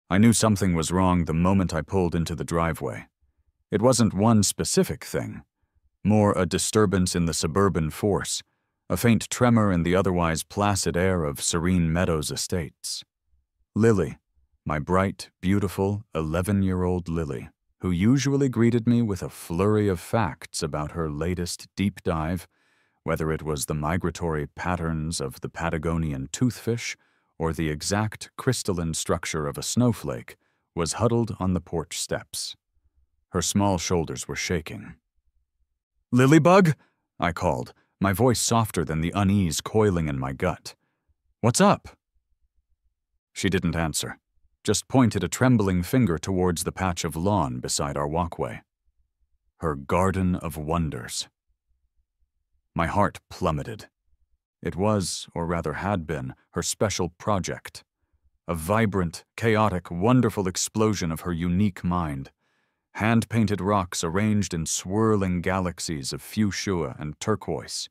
I knew something was wrong the moment I pulled into the driveway. It wasn't one specific thing, more a disturbance in the suburban force, a faint tremor in the otherwise placid air of Serene Meadows Estates. Lily, my bright, beautiful 11-year-old Lily, who usually greeted me with a flurry of facts about her latest deep dive, whether it was the migratory patterns of the Patagonian toothfish or the exact crystalline structure of a snowflake, was huddled on the porch steps. Her small shoulders were shaking. "Lilybug?" I called, my voice softer than the unease coiling in my gut. "What's up?" She didn't answer, just pointed a trembling finger towards the patch of lawn beside our walkway. Her garden of wonders. My heart plummeted. It was, or rather had been, her special project. A vibrant, chaotic, wonderful explosion of her unique mind. Hand-painted rocks arranged in swirling galaxies of fuchsia and turquoise.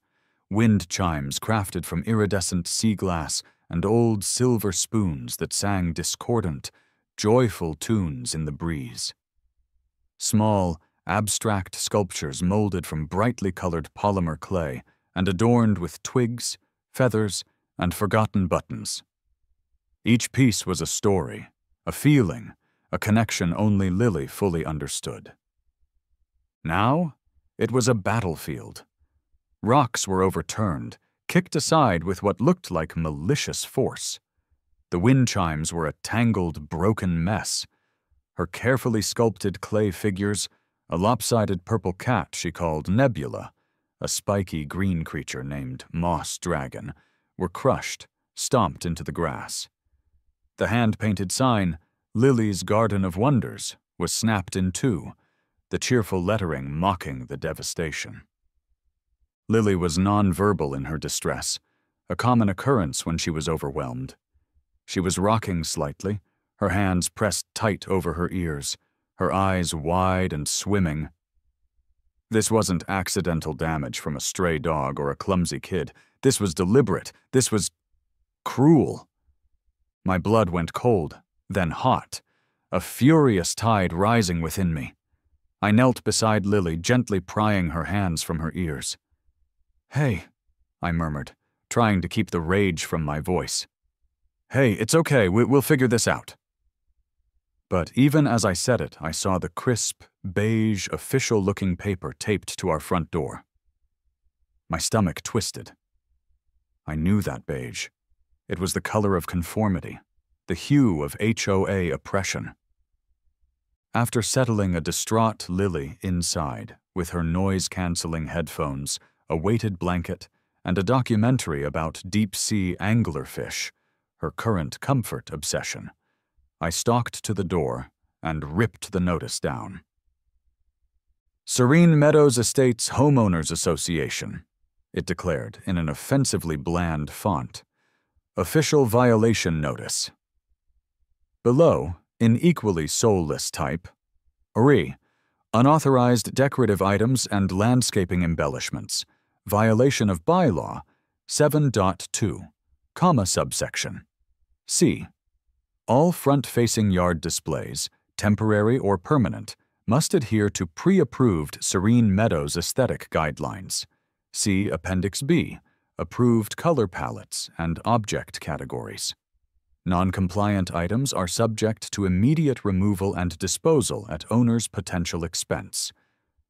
Wind chimes crafted from iridescent sea glass and old silver spoons that sang discordant, joyful tunes in the breeze. Small, abstract sculptures molded from brightly colored polymer clay and adorned with twigs, feathers, and forgotten buttons. Each piece was a story, a feeling, a connection only Lily fully understood. Now, it was a battlefield. Rocks were overturned, kicked aside with what looked like malicious force. The wind chimes were a tangled, broken mess. Her carefully sculpted clay figures, a lopsided purple cat she called Nebula, a spiky green creature named Moss Dragon, were crushed, stomped into the grass. The hand-painted sign, Lily's Garden of Wonders, was snapped in two, the cheerful lettering mocking the devastation. Lily was non-verbal in her distress, a common occurrence when she was overwhelmed. She was rocking slightly, her hands pressed tight over her ears, her eyes wide and swimming. This wasn't accidental damage from a stray dog or a clumsy kid. This was deliberate. This was cruel. My blood went cold, then hot, a furious tide rising within me. I knelt beside Lily, gently prying her hands from her ears. "Hey," I murmured, trying to keep the rage from my voice. "Hey, it's okay, we'll figure this out." But even as I said it, I saw the crisp, beige, official-looking paper taped to our front door. My stomach twisted. I knew that beige. It was the color of conformity, the hue of HOA oppression. After settling a distraught Lily inside, with her noise-canceling headphones, a weighted blanket, and a documentary about deep-sea anglerfish, her current comfort obsession, I stalked to the door and ripped the notice down. "Serene Meadows Estates Homeowners Association," it declared in an offensively bland font. "Official violation notice." Below, in equally soulless type, unauthorized decorative items and landscaping embellishments, violation of bylaw 7.2, comma subsection. C. All front-facing yard displays, temporary or permanent, must adhere to pre-approved Serene Meadows aesthetic guidelines. See Appendix B, approved color palettes and object categories. Non-compliant items are subject to immediate removal and disposal at owner's potential expense.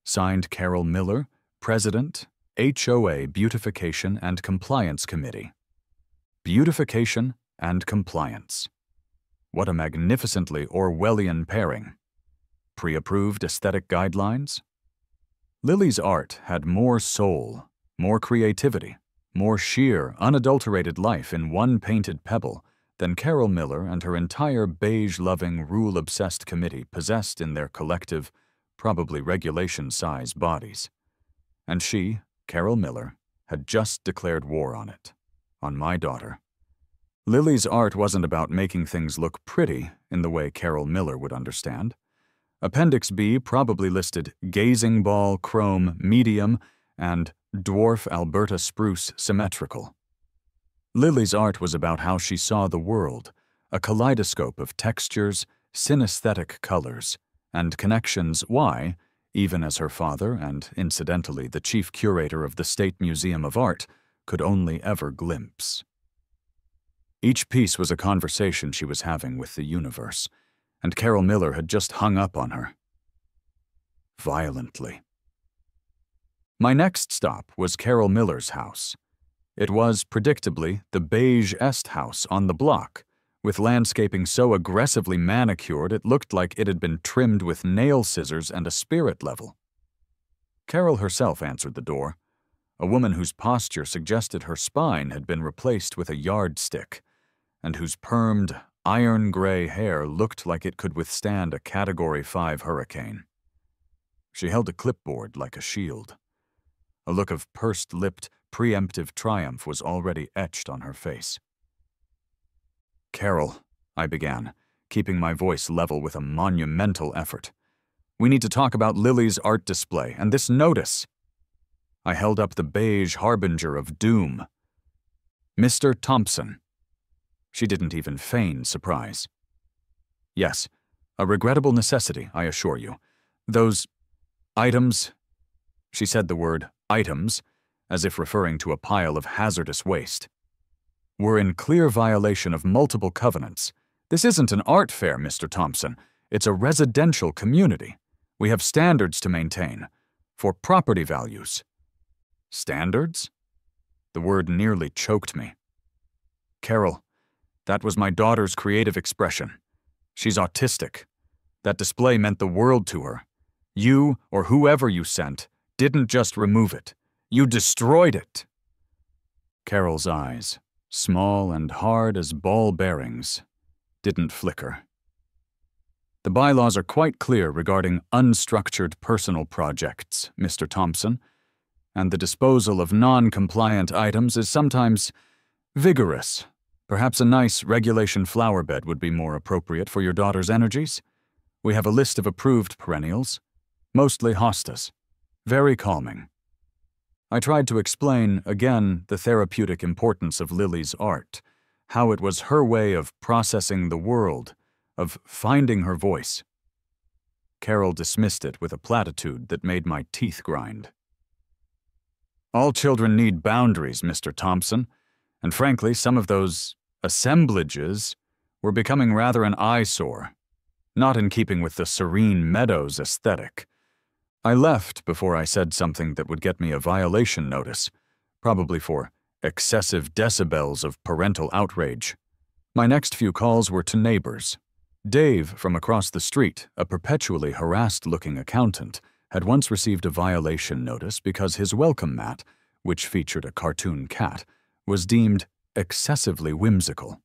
Signed, Carol Miller, President, HOA Beautification and Compliance Committee. Beautification and compliance. What a magnificently Orwellian pairing. Pre-approved aesthetic guidelines? Lily's art had more soul, more creativity, more sheer, unadulterated life in one painted pebble than Carol Miller and her entire beige-loving, rule-obsessed committee possessed in their collective, probably regulation-size bodies. And she, Carol Miller, had just declared war on it, on my daughter. Lily's art wasn't about making things look pretty in the way Carol Miller would understand. Appendix B probably listed gazing ball chrome medium and dwarf Alberta spruce symmetrical. Lily's art was about how she saw the world, a kaleidoscope of textures, synesthetic colors, and connections why, even as her father and, incidentally, the chief curator of the State Museum of Art, could only ever glimpse. Each piece was a conversation she was having with the universe, and Carol Miller had just hung up on her. Violently. My next stop was Carol Miller's house. It was, predictably, the beige-est house on the block, with landscaping so aggressively manicured it looked like it had been trimmed with nail scissors and a spirit level. Carol herself answered the door, a woman whose posture suggested her spine had been replaced with a yardstick, and whose permed, iron-gray hair looked like it could withstand a Category 5 hurricane. She held a clipboard like a shield. A look of pursed-lipped, preemptive triumph was already etched on her face. "Carol," I began, keeping my voice level with a monumental effort. "We need to talk about Lily's art display and this notice." I held up the beige harbinger of doom. "Mr. Thompson." She didn't even feign surprise. "Yes, a regrettable necessity, I assure you. Those items," she said the word items, as if referring to a pile of hazardous waste, "were in clear violation of multiple covenants. This isn't an art fair, Mr. Thompson. It's a residential community. We have standards to maintain. For property values." Standards? The word nearly choked me. "Carol, that was my daughter's creative expression. She's autistic. That display meant the world to her. You, or whoever you sent, didn't just remove it. You destroyed it." Carol's eyes, small and hard as ball bearings, didn't flicker. "The bylaws are quite clear regarding unstructured personal projects, Mr. Thompson, and the disposal of non-compliant items is sometimes vigorous. Perhaps a nice regulation flower bed would be more appropriate for your daughter's energies. We have a list of approved perennials, mostly hostas. Very calming." I tried to explain, again, the therapeutic importance of Lily's art, how it was her way of processing the world, of finding her voice. Carol dismissed it with a platitude that made my teeth grind. "All children need boundaries, Mr. Thompson, and frankly, some of those assemblages were becoming rather an eyesore, not in keeping with the serene meadows aesthetic." I left before I said something that would get me a violation notice, probably for excessive decibels of parental outrage. My next few calls were to neighbors. Dave, from across the street, a perpetually harassed-looking accountant, had once received a violation notice because his welcome mat, which featured a cartoon cat, was deemed excessively whimsical.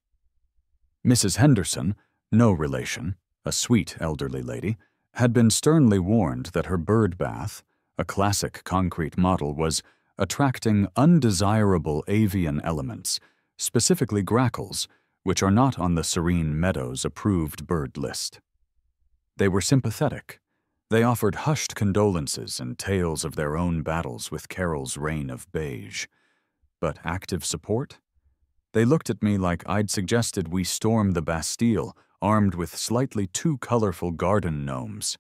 Mrs. Henderson, no relation, a sweet elderly lady, had been sternly warned that her bird bath, a classic concrete model, was attracting undesirable avian elements, specifically grackles, which are not on the Serene Meadows approved bird list. They were sympathetic. They offered hushed condolences and tales of their own battles with Carol's reign of beige. But active support? They looked at me like I'd suggested we storm the Bastille, armed with slightly too colorful garden gnomes.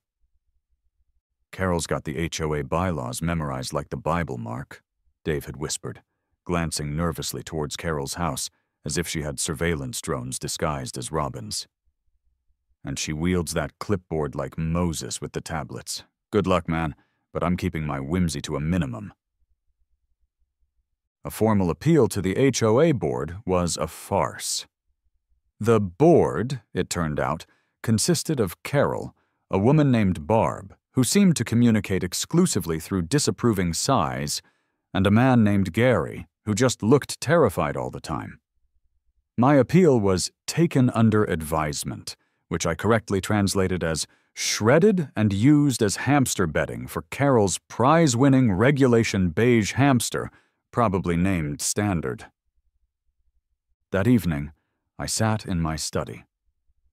"Carol's got the HOA bylaws memorized like the Bible, Mark," Dave had whispered, glancing nervously towards Carol's house as if she had surveillance drones disguised as robins. "And she wields that clipboard like Moses with the tablets. Good luck, man, but I'm keeping my whimsy to a minimum." A formal appeal to the HOA board was a farce. The board, it turned out, consisted of Carol, a woman named Barb, who seemed to communicate exclusively through disapproving sighs, and a man named Gary, who just looked terrified all the time. My appeal was taken under advisement, which I correctly translated as shredded and used as hamster bedding for Carol's prize-winning regulation beige hamster, probably named Standard. That evening, I sat in my study.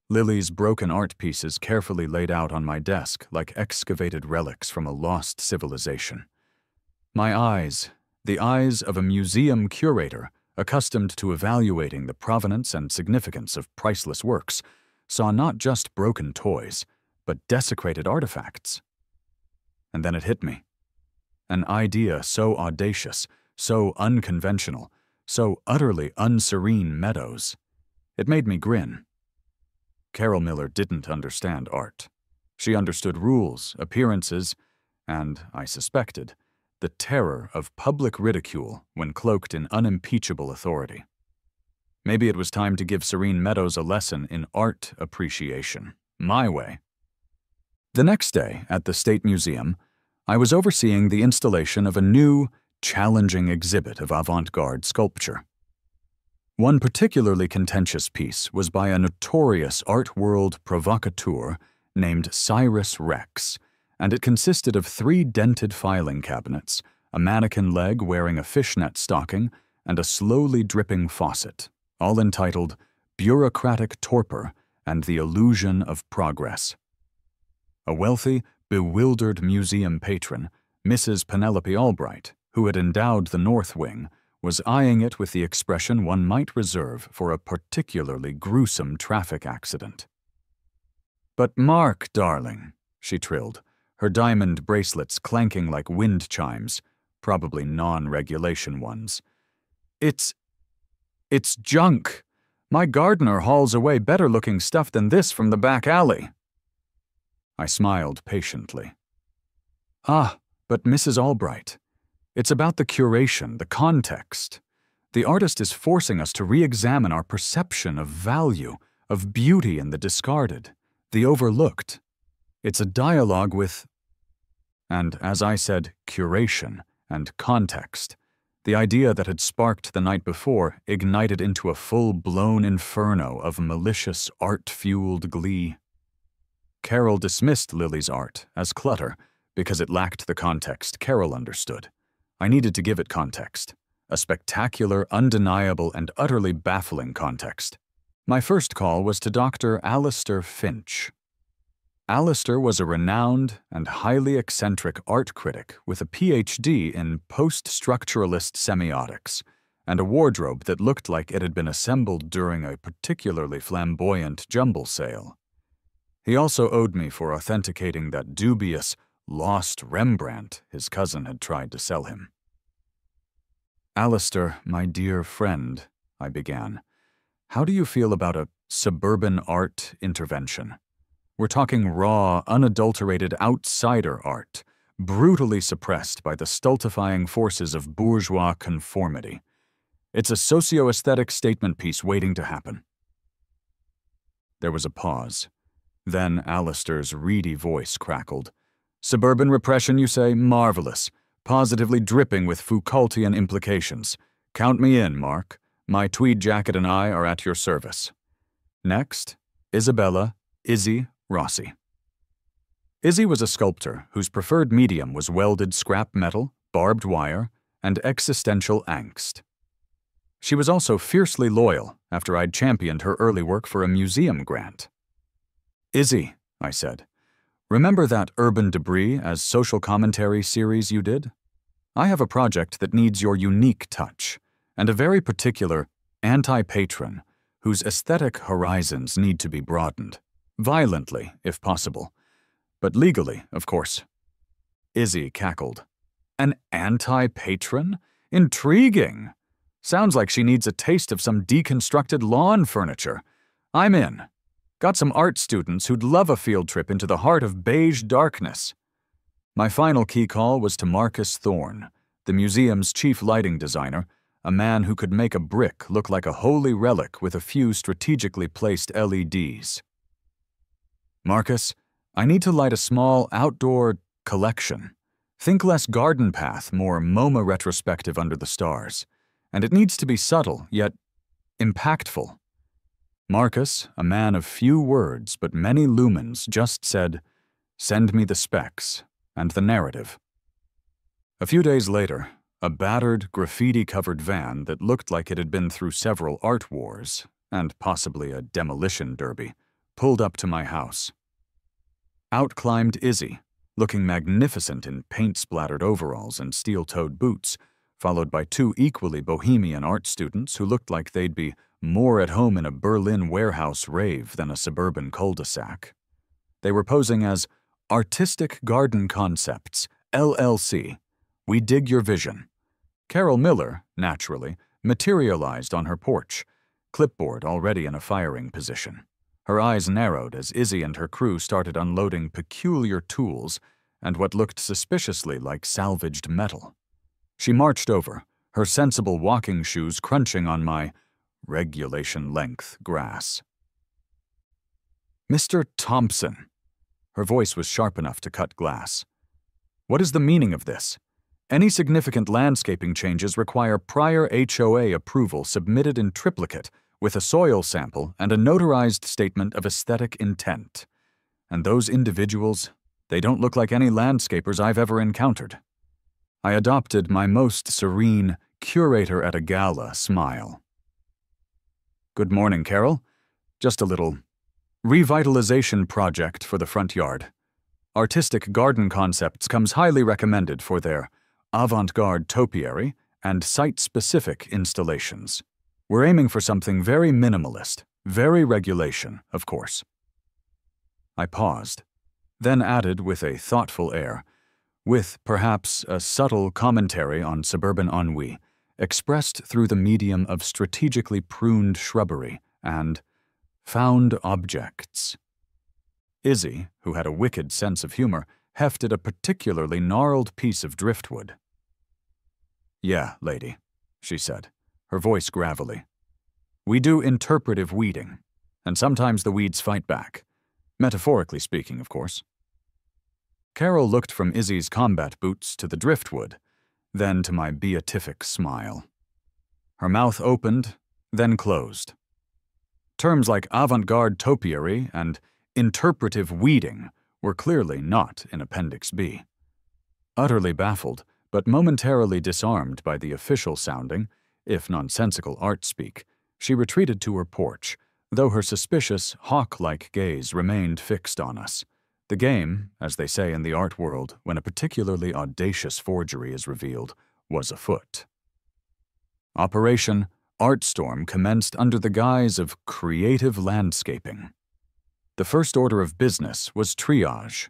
Lily's broken art pieces carefully laid out on my desk like excavated relics from a lost civilization. My eyes, the eyes of a museum curator accustomed to evaluating the provenance and significance of priceless works, saw not just broken toys, but desecrated artifacts. And then it hit me. An idea so audacious, so unconventional, so utterly unserene meadows. It made me grin. Carol Miller didn't understand art. She understood rules, appearances, and, I suspected, the terror of public ridicule when cloaked in unimpeachable authority. Maybe it was time to give Serene Meadows a lesson in art appreciation, my way. The next day, at the State Museum, I was overseeing the installation of a new, challenging exhibit of avant-garde sculpture. One particularly contentious piece was by a notorious art world provocateur named Cyrus Rex, and it consisted of 3 dented filing cabinets, a mannequin leg wearing a fishnet stocking, and a slowly dripping faucet, all entitled Bureaucratic Torpor and the Illusion of Progress. A wealthy, bewildered museum patron, Mrs. Penelope Albright, who had endowed the North Wing, was eyeing it with the expression one might reserve for a particularly gruesome traffic accident. "But Mark, darling," she trilled, her diamond bracelets clanking like wind chimes, probably non-regulation ones. It's junk. My gardener hauls away better-looking stuff than this from the back alley." I smiled patiently. "Ah, but Mrs. Albright, it's about the curation, the context. The artist is forcing us to re-examine our perception of value, of beauty in the discarded, the overlooked. It's a dialogue with..." And as I said curation and context, the idea that had sparked the night before ignited into a full-blown inferno of malicious art-fueled glee. Carol dismissed Lily's art as clutter because it lacked the context Carol understood. I needed to give it context, a spectacular, undeniable, and utterly baffling context. My first call was to Dr. Alistair Finch. Alistair was a renowned and highly eccentric art critic with a PhD in post-structuralist semiotics and a wardrobe that looked like it had been assembled during a particularly flamboyant jumble sale. He also owed me for authenticating that dubious, lost Rembrandt his cousin had tried to sell him. "Alistair, my dear friend," I began, "how do you feel about a suburban art intervention? We're talking raw, unadulterated outsider art, brutally suppressed by the stultifying forces of bourgeois conformity. It's a socio-aesthetic statement piece waiting to happen." There was a pause. Then Alistair's reedy voice crackled. "Suburban repression, you say? Marvelous. Positively dripping with Foucaultian implications. Count me in, Mark. My tweed jacket and I are at your service." Next, Izzy Rossi. Izzy was a sculptor whose preferred medium was welded scrap metal, barbed wire, and existential angst. She was also fiercely loyal after I'd championed her early work for a museum grant. "Izzy," I said, "remember that Urban Debris as social commentary series you did? I have a project that needs your unique touch, and a very particular anti-patron whose aesthetic horizons need to be broadened. Violently, if possible. But legally, of course." Izzy cackled. "An anti-patron? Intriguing. Sounds like she needs a taste of some deconstructed lawn furniture. I'm in. Got some art students who'd love a field trip into the heart of beige darkness." My final key call was to Marcus Thorne, the museum's chief lighting designer, a man who could make a brick look like a holy relic with a few strategically placed LEDs. "Marcus, I need to light a small outdoor collection. Think less garden path, more MoMA retrospective under the stars. And it needs to be subtle, yet impactful." Marcus, a man of few words but many lumens, just said, "Send me the specs and the narrative." A few days later, a battered, graffiti-covered van that looked like it had been through several art wars, and possibly a demolition derby, pulled up to my house. Out climbed Izzy, looking magnificent in paint-splattered overalls and steel-toed boots, followed by two equally bohemian art students who looked like they'd be more at home in a Berlin warehouse rave than a suburban cul-de-sac. They were posing as Artistic Garden Concepts, LLC. We dig your vision. Carol Miller, naturally, materialized on her porch, clipboard already in a firing position. Her eyes narrowed as Izzy and her crew started unloading peculiar tools and what looked suspiciously like salvaged metal. She marched over, her sensible walking shoes crunching on my regulation-length grass. "Mr. Thompson." Her voice was sharp enough to cut glass. "What is the meaning of this? Any significant landscaping changes require prior HOA approval submitted in triplicate with a soil sample and a notarized statement of aesthetic intent. And those individuals, they don't look like any landscapers I've ever encountered." I adopted my most serene curator at a gala smile. "Good morning, Carol. Just a little revitalization project for the front yard. Artistic Garden Concepts comes highly recommended for their avant-garde topiary and site-specific installations. We're aiming for something very minimalist, very regulation, of course." I paused, then added with a thoughtful air, with perhaps a subtle commentary on suburban ennui, expressed through the medium of strategically pruned shrubbery and found objects. Izzy, who had a wicked sense of humor, hefted a particularly gnarled piece of driftwood. "Yeah, lady," she said, her voice gravelly. "We do interpretive weeding, and sometimes the weeds fight back. Metaphorically speaking, of course." Carol looked from Izzy's combat boots to the driftwood, then to my beatific smile. Her mouth opened, then closed. Terms like avant-garde topiary and interpretive weeding were clearly not in Appendix B. Utterly baffled, but momentarily disarmed by the official-sounding, if nonsensical art speak, she retreated to her porch, though her suspicious, hawk-like gaze remained fixed on us. The game, as they say in the art world when a particularly audacious forgery is revealed, was afoot. Operation Artstorm commenced under the guise of creative landscaping. The first order of business was triage.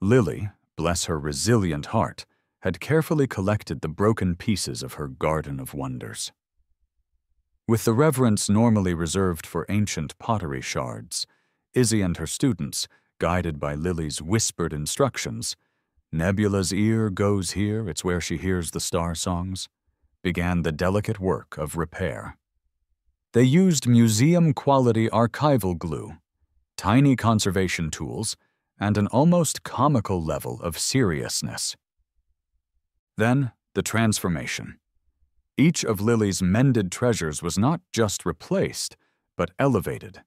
Lily, bless her resilient heart, had carefully collected the broken pieces of her garden of wonders. With the reverence normally reserved for ancient pottery shards, Izzy and her students, guided by Lily's whispered instructions, "Nebula's ear goes here, it's where she hears the star songs," began the delicate work of repair. They used museum-quality archival glue, tiny conservation tools, and an almost comical level of seriousness. Then, the transformation. Each of Lily's mended treasures was not just replaced, but elevated.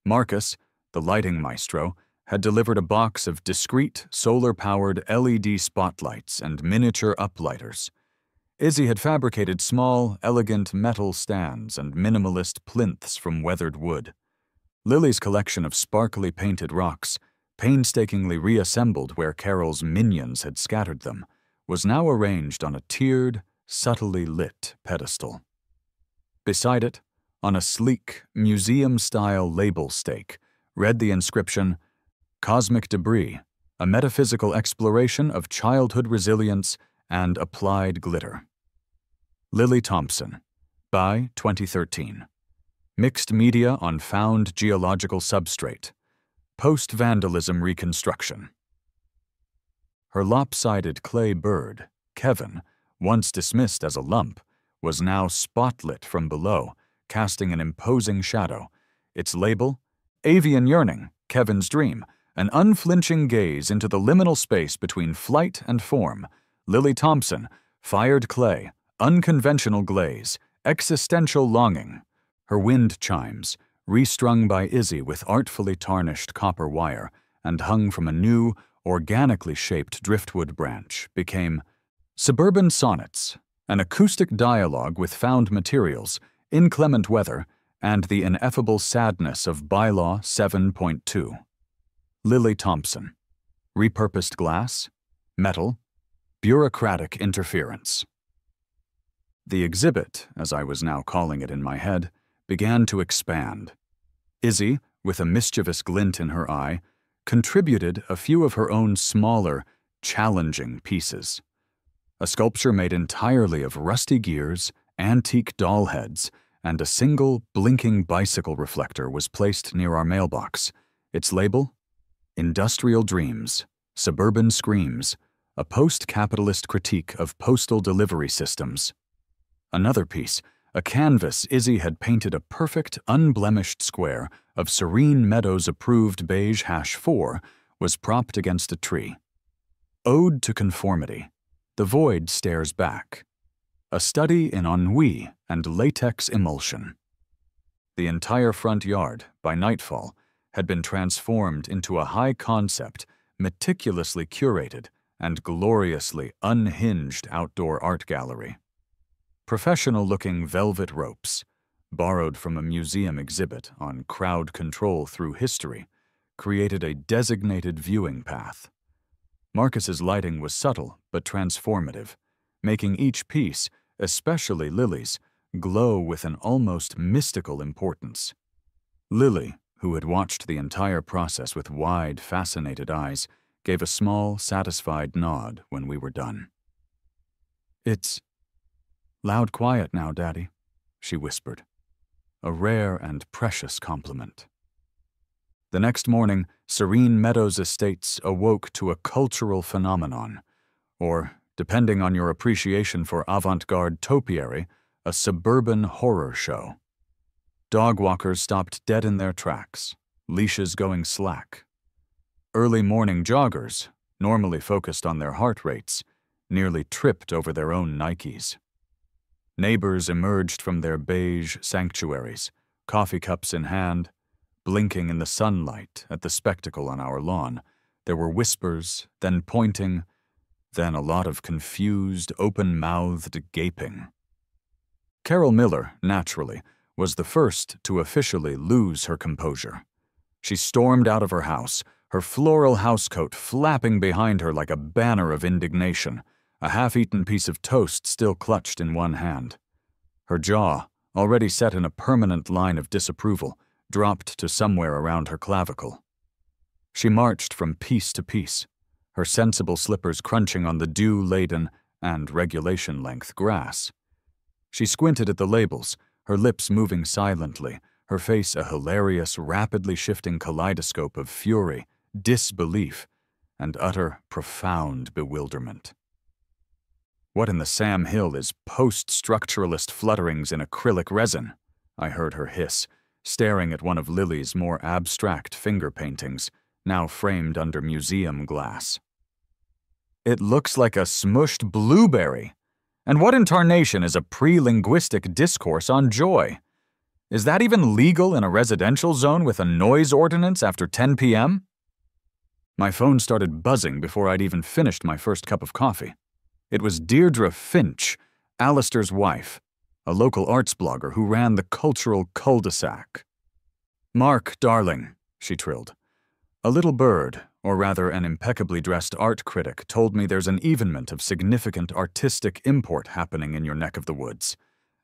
Marcus, the lighting maestro, had delivered a box of discrete, solar-powered LED spotlights and miniature uplighters. Izzy had fabricated small, elegant metal stands and minimalist plinths from weathered wood. Lily's collection of sparkly painted rocks, painstakingly reassembled where Carol's minions had scattered them, was now arranged on a tiered, subtly lit pedestal. Beside it, on a sleek, museum-style label stake, read the inscription, "Cosmic Debris, a metaphysical exploration of childhood resilience and applied glitter. Lily Thompson, by 2013. Mixed media on found geological substrate. Post-vandalism reconstruction." Her lopsided clay bird, Kevin, once dismissed as a lump, was now spotlit from below, casting an imposing shadow. Its label, "Avian Yearning, Kevin's Dream, an unflinching gaze into the liminal space between flight and form. Lily Thompson, Fired Clay, Unconventional Glaze, Existential Longing." Her wind chimes, restrung by Izzy with artfully tarnished copper wire and hung from a new, organically shaped driftwood branch, became Suburban Sonnets, an acoustic dialogue with found materials, inclement weather, and the ineffable sadness of Bylaw 7.2. Lily Thompson. Repurposed glass, metal, bureaucratic interference. The exhibit, as I was now calling it in my head, began to expand. Izzy, with a mischievous glint in her eye, contributed a few of her own smaller, challenging pieces. A sculpture made entirely of rusty gears, antique doll heads, and a single, blinking bicycle reflector was placed near our mailbox. Its label? Industrial Dreams, Suburban Screams, a post-capitalist critique of postal delivery systems. Another piece, a canvas Izzy had painted a perfect, unblemished square of Serene Meadows approved beige #4, was propped against a tree. Ode to Conformity. The Void Stares Back. A study in ennui and latex emulsion. The entire front yard, by nightfall, had been transformed into a high-concept, meticulously curated, and gloriously unhinged outdoor art gallery. Professional-looking velvet ropes, borrowed from a museum exhibit on crowd control through history, created a designated viewing path. Marcus's lighting was subtle but transformative, making each piece, especially Lily's, glow with an almost mystical importance. Lily, who had watched the entire process with wide, fascinated eyes, gave a small, satisfied nod when we were done. "It's loud quiet now, Daddy," she whispered. A rare and precious compliment. The next morning, Serene Meadows Estates awoke to a cultural phenomenon, or, depending on your appreciation for avant-garde topiary, a suburban horror show. Dog walkers stopped dead in their tracks, leashes going slack. Early morning joggers, normally focused on their heart rates, nearly tripped over their own Nikes. Neighbors emerged from their beige sanctuaries, coffee cups in hand, blinking in the sunlight at the spectacle on our lawn. There were whispers, then pointing, then a lot of confused, open-mouthed gaping. Carol Miller, naturally, was the first to officially lose her composure. She stormed out of her house, her floral housecoat flapping behind her like a banner of indignation, a half-eaten piece of toast still clutched in one hand. Her jaw, already set in a permanent line of disapproval, dropped to somewhere around her clavicle. She marched from piece to piece, her sensible slippers crunching on the dew-laden and regulation-length grass. She squinted at the labels, her lips moving silently, her face a hilarious, rapidly shifting kaleidoscope of fury, disbelief, and utter, profound bewilderment. "What in the Sam Hill is post-structuralist flutterings in acrylic resin?" I heard her hiss, staring at one of Lily's more abstract finger paintings, now framed under museum glass. "It looks like a smushed blueberry. And what in tarnation is a pre-linguistic discourse on joy? Is that even legal in a residential zone with a noise ordinance after 10 p.m.? My phone started buzzing before I'd even finished my first cup of coffee. It was Deirdre Finch, Alistair's wife, a local arts blogger who ran the cultural cul-de-sac. "Mark, darling," she trilled. "A little bird, or rather an impeccably dressed art critic, told me there's an evenement of significant artistic import happening in your neck of the woods.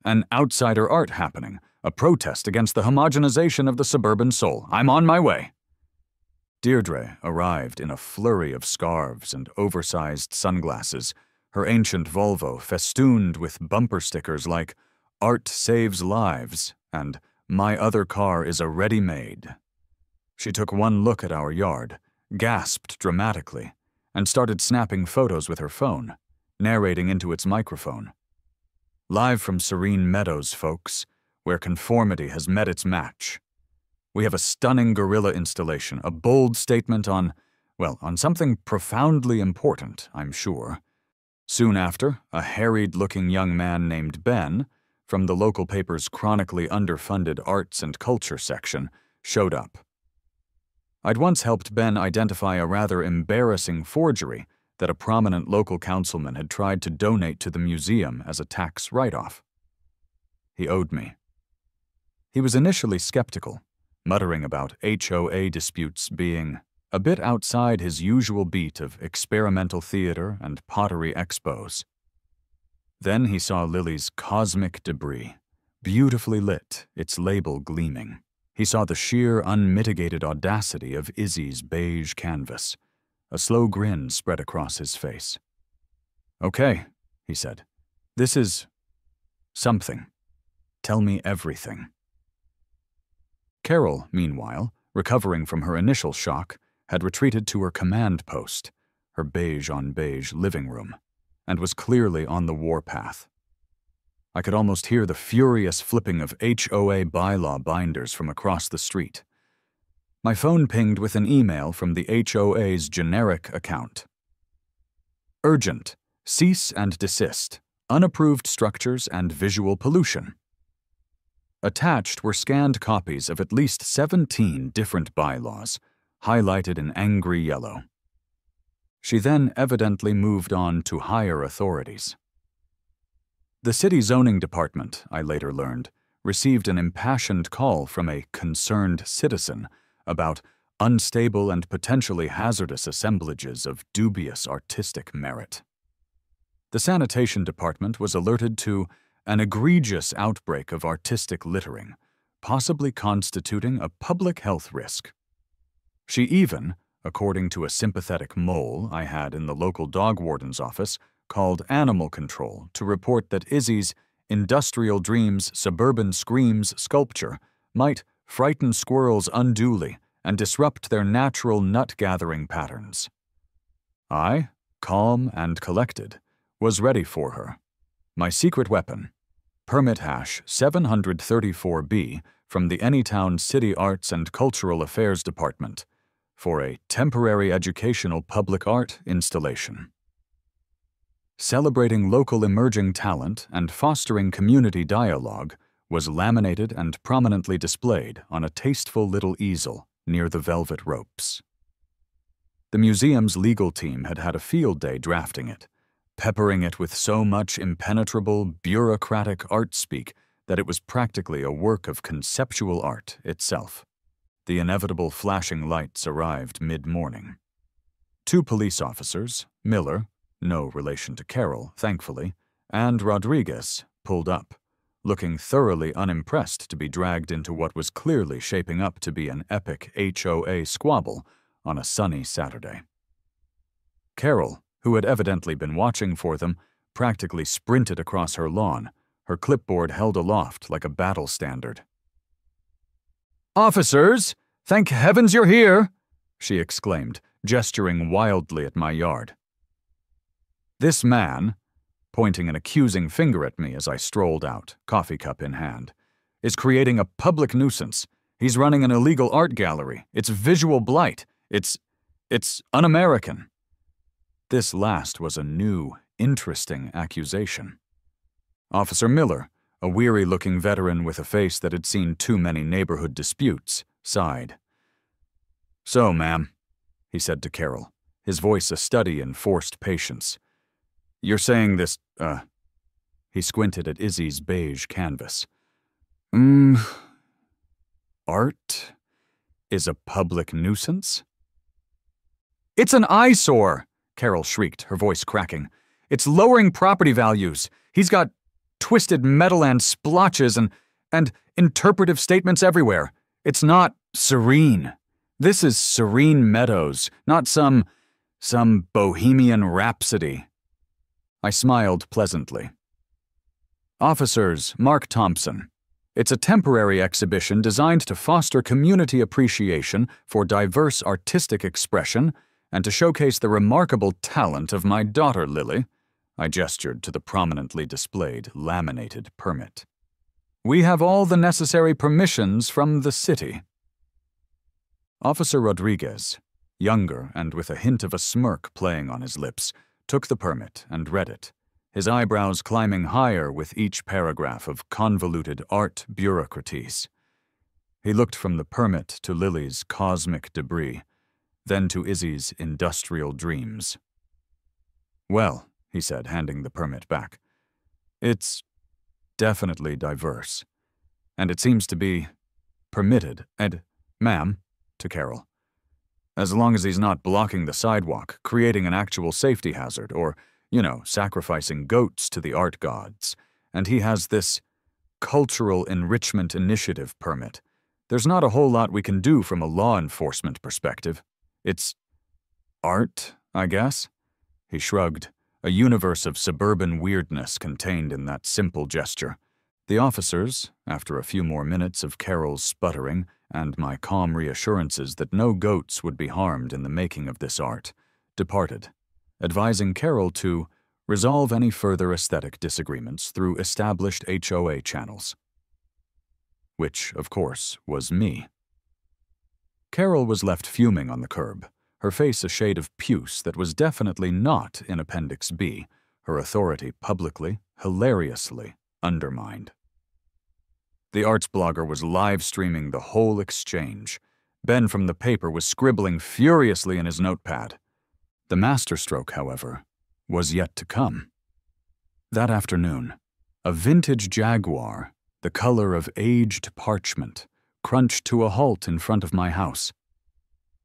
An outsider art happening, a protest against the homogenization of the suburban soul. I'm on my way." Deirdre arrived in a flurry of scarves and oversized sunglasses, her ancient Volvo festooned with bumper stickers like "Art Saves Lives" and "My Other Car is a Ready-Made." She took one look at our yard, gasped dramatically, and started snapping photos with her phone, narrating into its microphone. "Live from Serene Meadows, folks, where conformity has met its match. We have a stunning guerrilla installation, a bold statement on something profoundly important, I'm sure." Soon after, a harried-looking young man named Ben, from the local paper's chronically underfunded arts and culture section, showed up. I'd once helped Ben identify a rather embarrassing forgery that a prominent local councilman had tried to donate to the museum as a tax write-off. He owed me. He was initially skeptical, muttering about HOA disputes being a bit outside his usual beat of experimental theater and pottery expos. Then he saw Lily's cosmic debris, beautifully lit, its label gleaming. He saw the sheer, unmitigated audacity of Izzy's beige canvas. A slow grin spread across his face. "Okay," he said. "This is something. Tell me everything." Carol, meanwhile, recovering from her initial shock, had retreated to her command post, her beige-on-beige living room, and was clearly on the warpath. I could almost hear the furious flipping of HOA bylaw binders from across the street. My phone pinged with an email from the HOA's generic account. "Urgent. Cease and desist. Unapproved structures and visual pollution." Attached were scanned copies of at least 17 different bylaws, highlighted in angry yellow. She then evidently moved on to higher authorities. The city zoning department, I later learned, received an impassioned call from a concerned citizen about unstable and potentially hazardous assemblages of dubious artistic merit. The sanitation department was alerted to an egregious outbreak of artistic littering, possibly constituting a public health risk. She even, according to a sympathetic mole I had in the local dog warden's office, called animal control to report that Izzy's Industrial Dreams Suburban Screams sculpture might frighten squirrels unduly and disrupt their natural nut-gathering patterns. I, calm and collected, was ready for her. My secret weapon, permit hash 734B from the Anytown City Arts and Cultural Affairs Department, for a temporary educational public art installation. Celebrating local emerging talent and fostering community dialogue was laminated and prominently displayed on a tasteful little easel near the velvet ropes. The museum's legal team had had a field day drafting it, peppering it with so much impenetrable, bureaucratic art speak that it was practically a work of conceptual art itself. The inevitable flashing lights arrived mid-morning. 2 police officers, Miller, no relation to Carol, thankfully, and Rodriguez, pulled up, looking thoroughly unimpressed to be dragged into what was clearly shaping up to be an epic HOA squabble on a sunny Saturday. Carol, who had evidently been watching for them, practically sprinted across her lawn, her clipboard held aloft like a battle standard. "Officers! Thank heavens you're here!" she exclaimed, gesturing wildly at my yard. "This man," pointing an accusing finger at me as I strolled out, coffee cup in hand, "is creating a public nuisance. He's running an illegal art gallery. It's visual blight. It's un-American." This last was a new, interesting accusation. Officer Miller, a weary-looking veteran with a face that had seen too many neighborhood disputes, sighed. "So, ma'am," he said to Carol, his voice a study in forced patience, "you're saying this, he squinted at Izzy's beige canvas. Art is a public nuisance?" "It's an eyesore!" Carol shrieked, her voice cracking. "It's lowering property values. He's got twisted metal and splotches and interpretive statements everywhere. It's not serene. This is Serene Meadows, not some bohemian rhapsody." I smiled pleasantly. "Officers, Mark Thompson. It's a temporary exhibition designed to foster community appreciation for diverse artistic expression and to showcase the remarkable talent of my daughter, Lily." I gestured to the prominently displayed, laminated permit. "We have all the necessary permissions from the city." Officer Rodriguez, younger and with a hint of a smirk playing on his lips, took the permit and read it, his eyebrows climbing higher with each paragraph of convoluted art bureaucraties. He looked from the permit to Lily's cosmic debris, then to Izzy's Industrial Dreams. "Well," he said, handing the permit back, "it's definitely diverse, and it seems to be permitted, and, ma'am," to Carol, "as long as he's not blocking the sidewalk, creating an actual safety hazard, or You know, sacrificing goats to the art gods. And he has this cultural enrichment initiative permit. There's not a whole lot we can do from a law enforcement perspective. It's art, I guess? He shrugged, a universe of suburban weirdness contained in that simple gesture. The officers, after a few more minutes of Carol's sputtering and my calm reassurances that no goats would be harmed in the making of this art, departed, advising Carol to resolve any further aesthetic disagreements through established HOA channels. Which, of course, was me. Carol was left fuming on the curb, her face a shade of puce that was definitely not in Appendix B, her authority publicly, hilariously undermined. The arts blogger was live-streaming the whole exchange. Ben from the paper was scribbling furiously in his notepad. The masterstroke, however, was yet to come. That afternoon, a vintage Jaguar, the color of aged parchment, crunched to a halt in front of my house.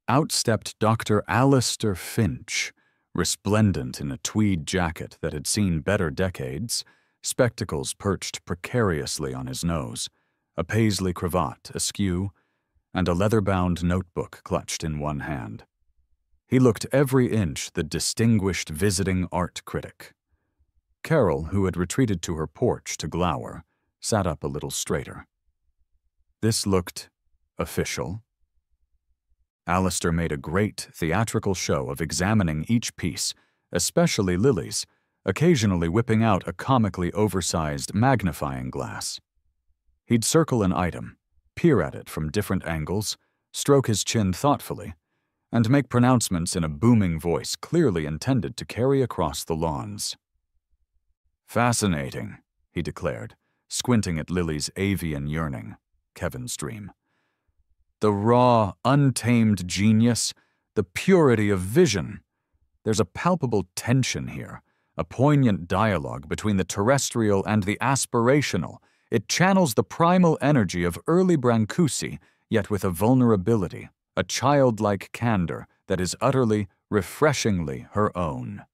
Out stepped Dr. Alistair Finch, resplendent in a tweed jacket that had seen better decades, spectacles perched precariously on his nose, a paisley cravat askew, and a leather-bound notebook clutched in one hand. He looked every inch the distinguished visiting art critic. Carol, who had retreated to her porch to glower, sat up a little straighter. This looked official. Alistair made a great theatrical show of examining each piece, especially Lily's, occasionally whipping out a comically oversized magnifying glass. He'd circle an item, peer at it from different angles, stroke his chin thoughtfully, and make pronouncements in a booming voice clearly intended to carry across the lawns. "Fascinating," he declared, squinting at Lily's avian yearning, Kevin's dream. "The raw, untamed genius, the purity of vision. There's a palpable tension here, a poignant dialogue between the terrestrial and the aspirational. It channels the primal energy of early Brancusi, yet with a vulnerability, a childlike candor that is utterly, refreshingly her own."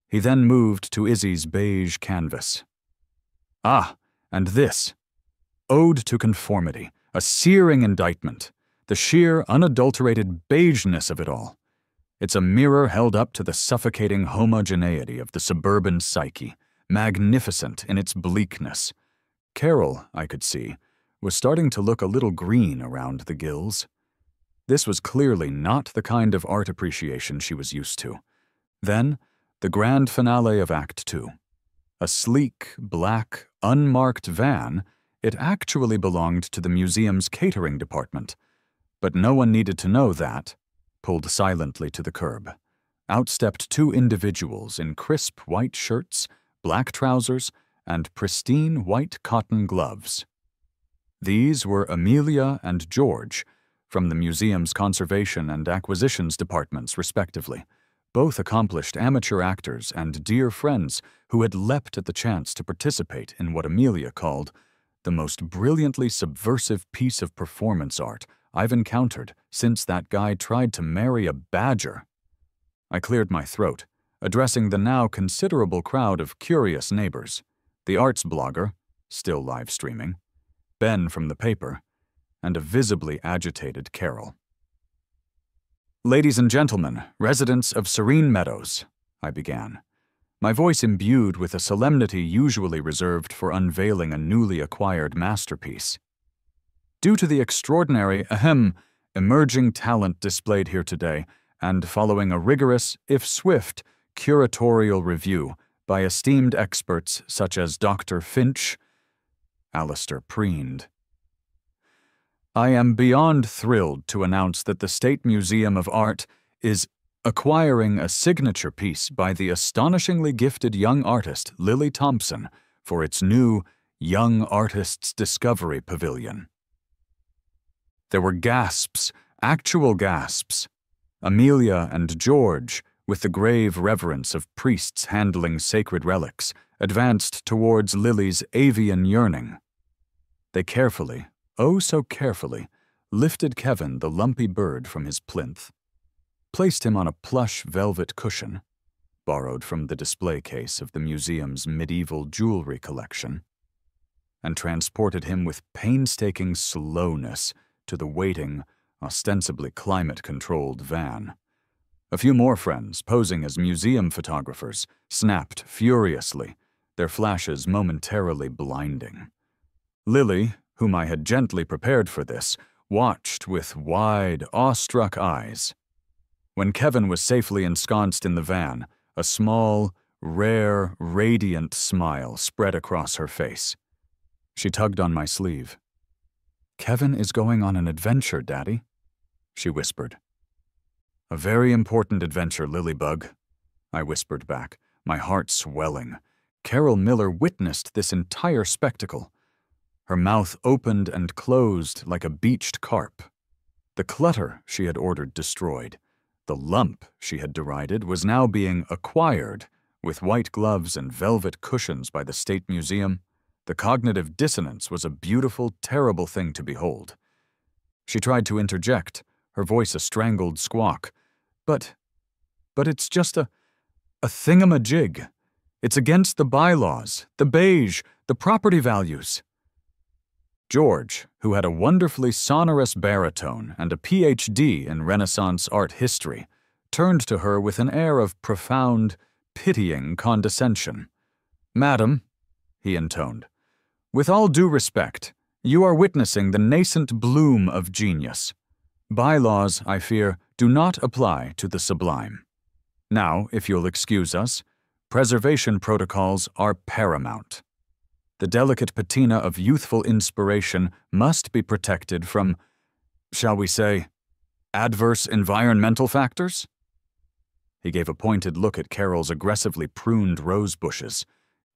He then moved to Izzy's beige canvas. "Ah, and this. Ode to Conformity, a searing indictment, the sheer, unadulterated beigeness of it all. It's a mirror held up to the suffocating homogeneity of the suburban psyche, magnificent in its bleakness. Carol, I could see, was starting to look a little green around the gills. This was clearly not the kind of art appreciation she was used to. Then, the grand finale of Act 2. A sleek, black, unmarked van, it actually belonged to the museum's catering department. But no one needed to know that. Pulled silently to the curb. Out stepped two individuals in crisp white shirts, black trousers, and pristine white cotton gloves. These were Amelia and George, from the museum's conservation and acquisitions departments, respectively, both accomplished amateur actors and dear friends who had leapt at the chance to participate in what Amelia called the most brilliantly subversive piece of performance art I've encountered since that guy tried to marry a badger. I cleared my throat, addressing the now considerable crowd of curious neighbors, the arts blogger, still live streaming, Ben from the paper, and a visibly agitated Carol. "Ladies and gentlemen, residents of Serene Meadows," I began, my voice imbued with a solemnity usually reserved for unveiling a newly acquired masterpiece. "Due to the extraordinary, emerging talent displayed here today, and following a rigorous, if swift, curatorial review by esteemed experts such as Dr. Finch," Alistair preened, "I am beyond thrilled to announce that the State Museum of Art is acquiring a signature piece by the astonishingly gifted young artist Lily Thompson for its new Young Artists Discovery Pavilion." There were gasps, actual gasps. Amelia and George, with the grave reverence of priests handling sacred relics, advanced towards Lily's avian yearning. They carefully, oh so carefully, lifted Kevin the lumpy bird from his plinth, placed him on a plush velvet cushion, borrowed from the display case of the museum's medieval jewelry collection, and transported him with painstaking slowness to the waiting, ostensibly climate-controlled van. A few more friends, posing as museum photographers, snapped furiously, their flashes momentarily blinding. Lily, whom I had gently prepared for this, watched with wide, awestruck eyes. When Kevin was safely ensconced in the van, a small, rare, radiant smile spread across her face. She tugged on my sleeve. "Kevin is going on an adventure, Daddy," she whispered. "A very important adventure, Lilybug," I whispered back, my heart swelling. Carol Miller witnessed this entire spectacle. Her mouth opened and closed like a beached carp. The clutter she had ordered destroyed. The lump she had derided was now being acquired with white gloves and velvet cushions by the State Museum. The cognitive dissonance was a beautiful, terrible thing to behold. She tried to interject, her voice a strangled squawk. But it's just a thingamajig. It's against the bylaws, the beige, the property values." George, who had a wonderfully sonorous baritone and a Ph.D. in Renaissance art history, turned to her with an air of profound, pitying condescension. "Madam," he intoned, "with all due respect, you are witnessing the nascent bloom of genius. Bylaws, I fear, do not apply to the sublime. Now, if you'll excuse us, preservation protocols are paramount. The delicate patina of youthful inspiration must be protected from, shall we say, adverse environmental factors?" He gave a pointed look at Carol's aggressively pruned rose bushes.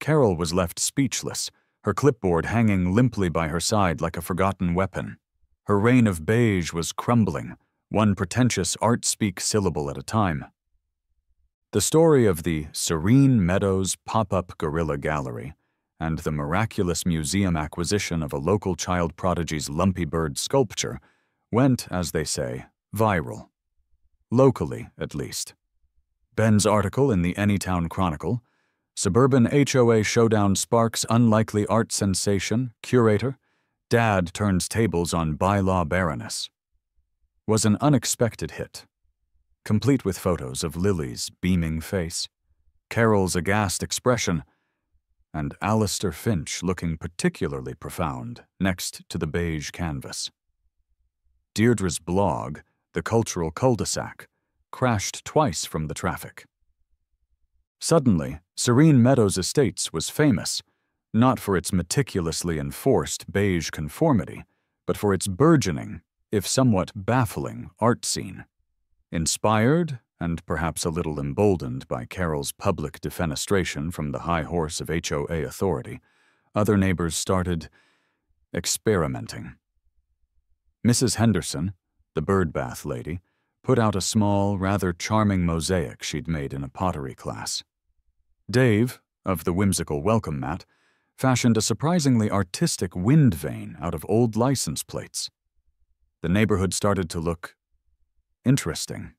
Carol was left speechless, her clipboard hanging limply by her side like a forgotten weapon. Her reign of beige was crumbling, one pretentious art-speak syllable at a time. The story of the Serene Meadows pop-up guerrilla gallery and the miraculous museum acquisition of a local child prodigy's lumpy bird sculpture went, as they say, viral. Locally, at least. Ben's article in the Anytown Chronicle, Suburban HOA Showdown Sparks Unlikely Art Sensation, Curator, Dad Turns Tables on Bylaw Baroness, was an unexpected hit, complete with photos of Lily's beaming face, Carol's aghast expression, and Alistair Finch looking particularly profound next to the beige canvas. Deirdre's blog, The Cultural Cul-de-sac, crashed twice from the traffic. Suddenly, Serene Meadows Estates was famous, not for its meticulously enforced beige conformity, but for its burgeoning, if somewhat baffling, art scene. Inspired, and perhaps a little emboldened by Carol's public defenestration from the high horse of HOA authority, other neighbors started experimenting. Mrs. Henderson, the bird bath lady, put out a small, rather charming mosaic she'd made in a pottery class. Dave, of the whimsical welcome mat, fashioned a surprisingly artistic wind vane out of old license plates. The neighborhood started to look interesting.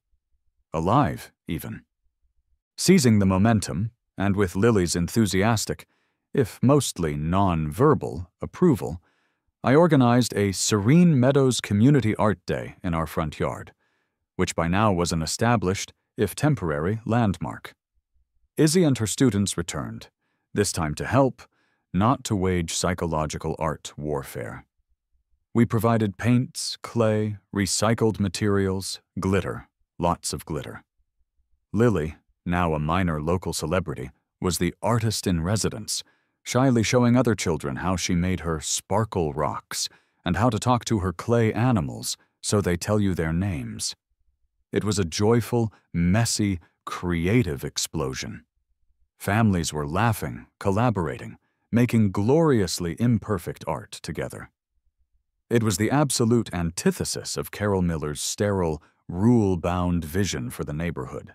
Alive, even. Seizing the momentum, and with Lily's enthusiastic, if mostly non-verbal, approval, I organized a Serene Meadows Community Art Day in our front yard, which by now was an established, if temporary, landmark. Izzy and her students returned, this time to help, not to wage psychological art warfare. We provided paints, clay, recycled materials, glitter, lots of glitter. Lily, now a minor local celebrity, was the artist in residence, shyly showing other children how she made her sparkle rocks and how to talk to her clay animals so they tell you their names. It was a joyful, messy, creative explosion. Families were laughing, collaborating, making gloriously imperfect art together. It was the absolute antithesis of Carol Miller's sterile, rule-bound vision for the neighborhood.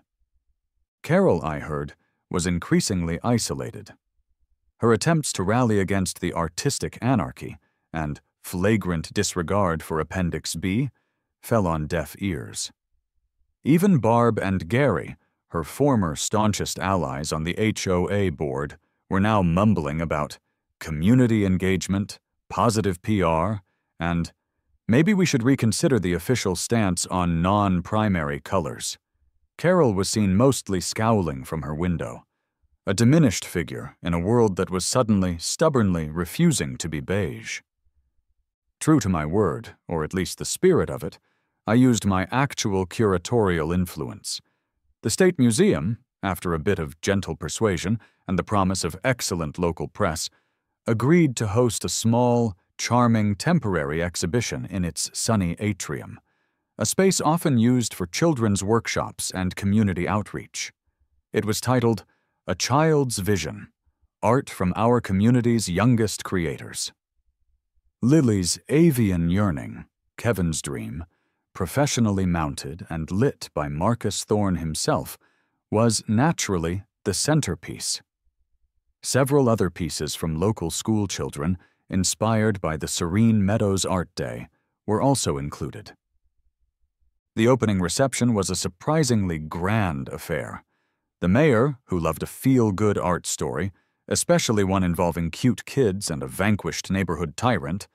Carol, I heard, was increasingly isolated. Her attempts to rally against the artistic anarchy and flagrant disregard for Appendix B fell on deaf ears. Even Barb and Gary, Her former staunchest allies on the HOA board were now mumbling about community engagement, positive PR, and maybe we should reconsider the official stance on non-primary colors. Carol was seen mostly scowling from her window, a diminished figure in a world that was suddenly, stubbornly refusing to be beige. True to my word, or at least the spirit of it, I used my actual curatorial influence. The State Museum, after a bit of gentle persuasion and the promise of excellent local press, agreed to host a small, charming temporary exhibition in its sunny atrium, a space often used for children's workshops and community outreach. It was titled A Child's Vision, Art from Our Community's Youngest Creators. Lily's avian yearning, Kevin's dream, professionally mounted and lit by Marcus Thorne himself, was naturally the centerpiece. Several other pieces from local school children, inspired by the Serene Meadows Art Day, were also included. The opening reception was a surprisingly grand affair. The mayor, who loved a feel-good art story, especially one involving cute kids and a vanquished neighborhood tyrant,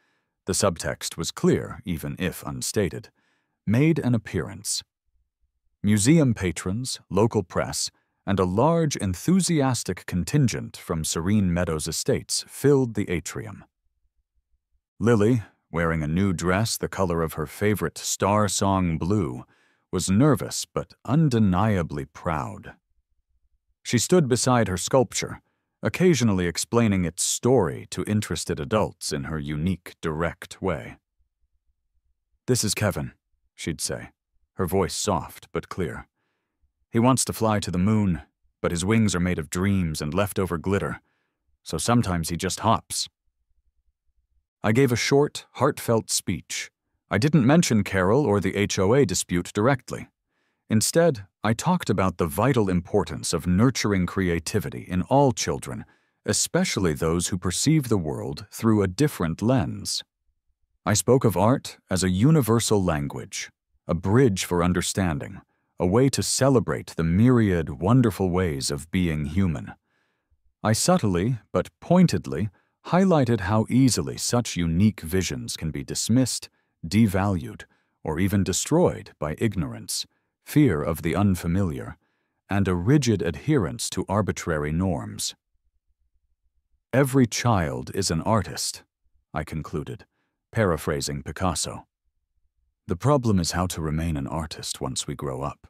the subtext was clear, even if unstated, made an appearance. Museum patrons, local press, and a large, enthusiastic contingent from Serene Meadows Estates filled the atrium. Lily, wearing a new dress the color of her favorite Star Song blue, was nervous but undeniably proud. She stood beside her sculpture, occasionally explaining its story to interested adults in her unique, direct way. "This is Kevin," she'd say, her voice soft but clear. "He wants to fly to the moon, but his wings are made of dreams and leftover glitter, so sometimes he just hops." I gave a short, heartfelt speech. I didn't mention Carol or the HOA dispute directly. Instead, I talked about the vital importance of nurturing creativity in all children, especially those who perceive the world through a different lens. I spoke of art as a universal language, a bridge for understanding, a way to celebrate the myriad wonderful ways of being human. I subtly, but pointedly, highlighted how easily such unique visions can be dismissed, devalued, or even destroyed by ignorance, fear of the unfamiliar, and a rigid adherence to arbitrary norms. "Every child is an artist," I concluded, paraphrasing Picasso. "The problem is how to remain an artist once we grow up,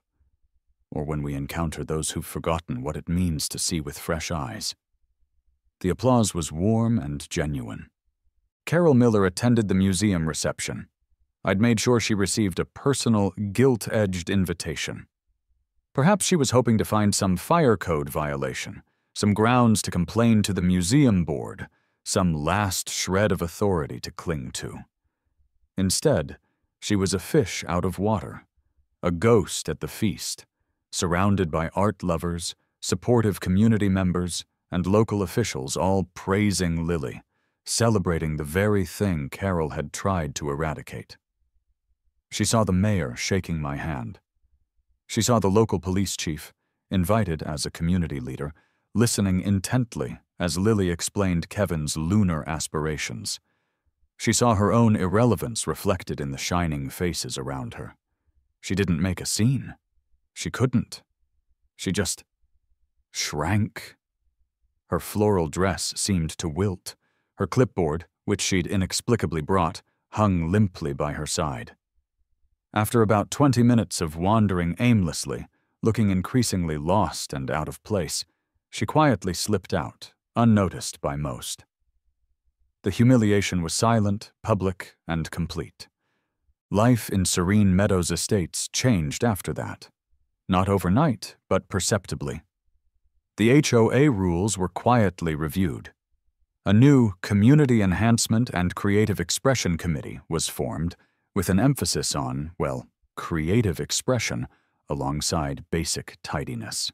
or when we encounter those who've forgotten what it means to see with fresh eyes." The applause was warm and genuine. Carol Miller attended the museum reception. I'd made sure she received a personal, gilt-edged invitation. Perhaps she was hoping to find some fire code violation, some grounds to complain to the museum board, some last shred of authority to cling to. Instead, she was a fish out of water, a ghost at the feast, surrounded by art lovers, supportive community members, and local officials all praising Lily, celebrating the very thing Carol had tried to eradicate. She saw the mayor shaking my hand. She saw the local police chief, invited as a community leader, listening intently as Lily explained Kevin's lunar aspirations. She saw her own irrelevance reflected in the shining faces around her. She didn't make a scene. She couldn't. She just shrank. Her floral dress seemed to wilt. Her clipboard, which she'd inexplicably brought, hung limply by her side. After about 20 minutes of wandering aimlessly, looking increasingly lost and out of place, she quietly slipped out, unnoticed by most. The humiliation was silent, public, and complete. Life in Serene Meadows Estates changed after that. Not overnight, but perceptibly. The HOA rules were quietly reviewed. A new Community Enhancement and Creative Expression Committee was formed, with an emphasis on, well, creative expression alongside basic tidiness.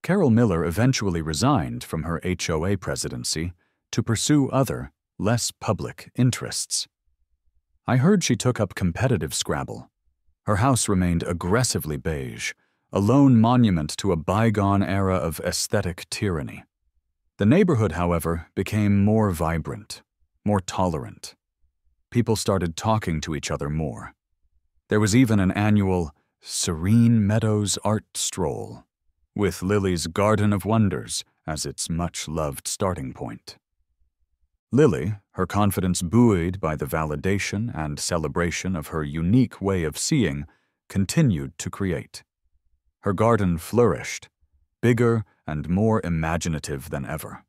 Carol Miller eventually resigned from her HOA presidency to pursue other, less public interests. I heard she took up competitive Scrabble. Her house remained aggressively beige, a lone monument to a bygone era of aesthetic tyranny. The neighborhood, however, became more vibrant, more tolerant. People started talking to each other more. There was even an annual Serene Meadows art stroll, with Lily's Garden of Wonders as its much-loved starting point. Lily, her confidence buoyed by the validation and celebration of her unique way of seeing, continued to create. Her garden flourished, bigger and more imaginative than ever.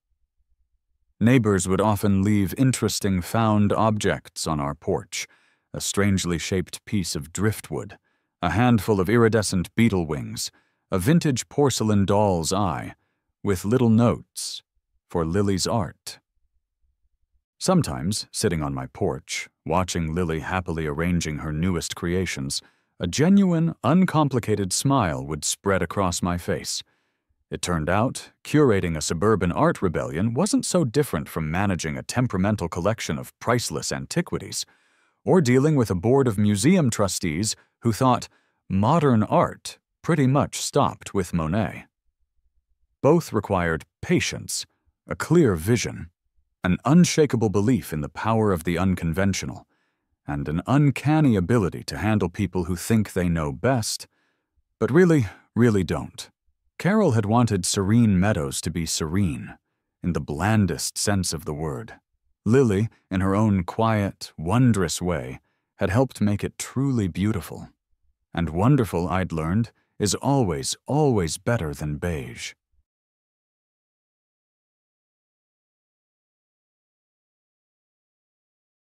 Neighbors would often leave interesting found objects on our porch, a strangely shaped piece of driftwood, a handful of iridescent beetle wings, a vintage porcelain doll's eye, with little notes for Lily's art. Sometimes, sitting on my porch, watching Lily happily arranging her newest creations, a genuine, uncomplicated smile would spread across my face. It turned out, curating a suburban art rebellion wasn't so different from managing a temperamental collection of priceless antiquities, or dealing with a board of museum trustees who thought modern art pretty much stopped with Monet. Both required patience, a clear vision, an unshakable belief in the power of the unconventional, and an uncanny ability to handle people who think they know best, but really don't. Carol had wanted Serene Meadows to be serene, in the blandest sense of the word. Lily, in her own quiet, wondrous way, had helped make it truly beautiful. And wonderful, I'd learned, is always better than beige.